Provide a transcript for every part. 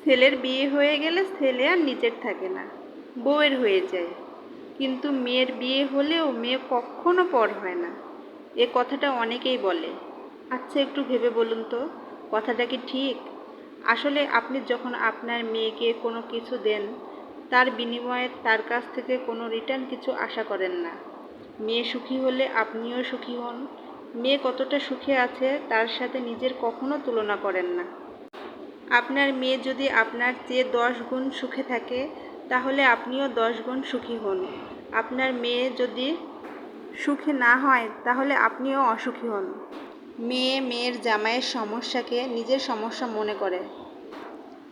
ছেলের বিয়ে হয়ে গেলে ছেলে আর নিজের থাকে না, বউয়ের হয়ে যায়। কিন্তু মেয়ের বিয়ে হলেও মেয়ে কখনো পর হয় না। এ কথাটা অনেকেই বলে। আচ্ছা, একটু ভেবে বলুন তো, কথাটা কি ঠিক? আসলে আপনি যখন আপনার মেয়েকে কোনো কিছু দেন, তার বিনিময়ে তার কাছ থেকে কোনো রিটার্ন কিছু আশা করেন না। মেয়ে সুখী হলে আপনিও সুখী হন। মেয়ে কতটা সুখে আছে তার সাথে নিজের কখনো তুলনা করেন না। আপনার মেয়ে যদি আপনার চেয়ে 10 গুণ সুখে থাকে, তাহলে আপনিও 10 গুণ সুখী হন। আপনার মেয়ে যদি সুখী না হয়, তাহলে আপনিও অসুখী হন। মেয়ে মেয়ের জামাইয়ের সমস্যাকে নিজের সমস্যা মনে করে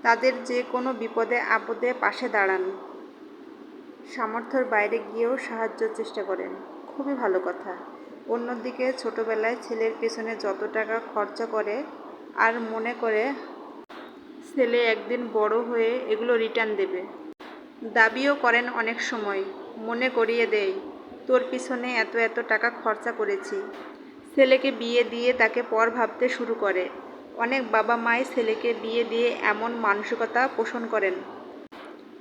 তাদের যে কোনো বিপদে আপদে পাশে দাঁড়ান, সামর্থ্যের বাইরে গিয়েও সাহায্যের চেষ্টা করেন। খুবই ভালো কথা। অন্যদিকে ছোটবেলায় ছেলের পেছনে যত টাকা খরচা করে আর মনে করে ছেলে একদিন বড় হয়ে এগুলো রিটার্ন দেবে। দাবিও করেন অনেক সময়, মনে করিয়ে দেয়, তোর পিছনে এত এত টাকা খরচা করেছি। ছেলেকে বিয়ে দিয়ে তাকে পর ভাবতে শুরু করে। অনেক বাবা মাই ছেলেকে বিয়ে দিয়ে এমন মানসিকতা পোষণ করেন,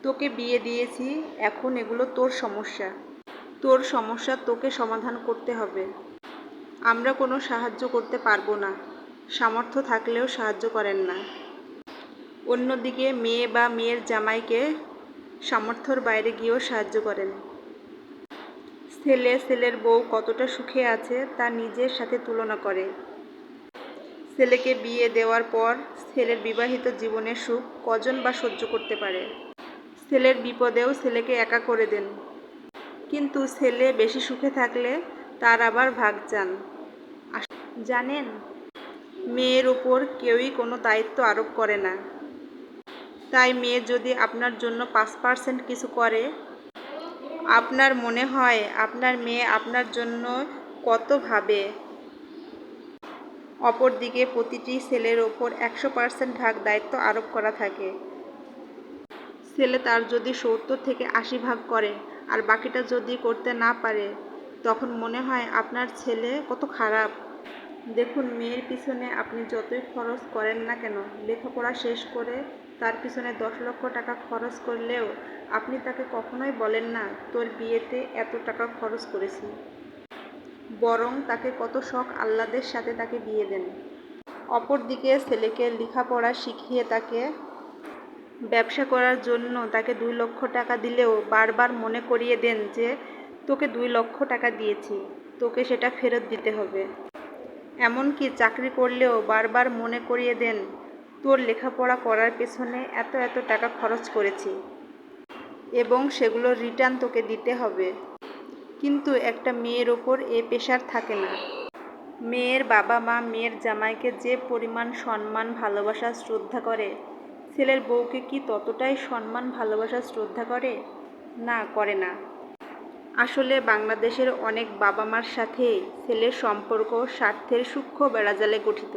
তোকে বিয়ে দিয়েছি, এখন এগুলো তোর সমস্যা, তোর সমস্যা তোকে সমাধান করতে হবে, আমরা কোনো সাহায্য করতে পারবো না। সামর্থ্য থাকলেও সাহায্য করেন না। অন্যদিকে মেয়ে বা মেয়ের জামাইকে সামর্থ্যর বাইরে গিয়েও সাহায্য করেন। ছেলে ছেলের বউ কতটা সুখে আছে তা নিজের সাথে তুলনা করে। ছেলেকে বিয়ে দেওয়ার পর ছেলের বিবাহিত জীবনের সুখ কজন বা সহ্য করতে পারে। ছেলের বিপদেও ছেলেকে একা করে দেন। কিন্তু ছেলে বেশি সুখে থাকলে তার আবার ভাগ চান। জানেন, মেয়ের ওপর কেউই কোনো দায়িত্ব আরোপ করে না। তাই মেয়ে যদি আপনার জন্য 5% কিছু করে, আপনার মনে হয় আপনার মেয়ে আপনার জন্য কত ভাবে। অপরদিকে প্রতিটি ছেলের ওপর 100% ভাগ দায়িত্ব আরোপ করা থাকে। ছেলে তার যদি 70 থেকে 80 ভাগ করে আর বাকিটা যদি করতে না পারে, তখন মনে হয় আপনার ছেলে কত খারাপ। দেখুন, মেয়ের পিছনে আপনি যতই খরচ করেন না কেন, লেখাপড়া শেষ করে তার পিছনে 10 লক্ষ টাকা খরচ করলেও আপনি তাকে কখনোই বলেন না তোর বিয়েতে এত টাকা খরচ করেছি। বরং তাকে কত শখ আহ্লাদের সাথে তাকে বিয়ে দেন। অপরদিকে ছেলেকে লেখাপড়া শিখিয়ে তাকে ব্যবসা করার জন্য তাকে 2 লক্ষ টাকা দিলেও বারবার মনে করিয়ে দেন যে তোকে 2 লক্ষ টাকা দিয়েছি, তোকে সেটা ফেরত দিতে হবে। এমনকি চাকরি করলেও বারবার মনে করিয়ে দেন তোর লেখাপড়া করার পেছনে এত এত টাকা খরচ করেছি এবং সেগুলো রিটার্ন তোকে দিতে হবে। কিন্তু একটা মেয়ের ওপর এ প্রেশার থাকে না। মেয়ের বাবা মা মেয়ের জামাইকে যে পরিমাণ সম্মান ভালোবাসা শ্রদ্ধা করে, ছেলের বউকে কি ততটাই সম্মান ভালোবাসা শ্রদ্ধা করে? না, করে না। আসলে বাংলাদেশের অনেক বাবা মার সাথে ছেলের সম্পর্ক স্বার্থের সূক্ষ্ম বেড়াজালে গঠিত।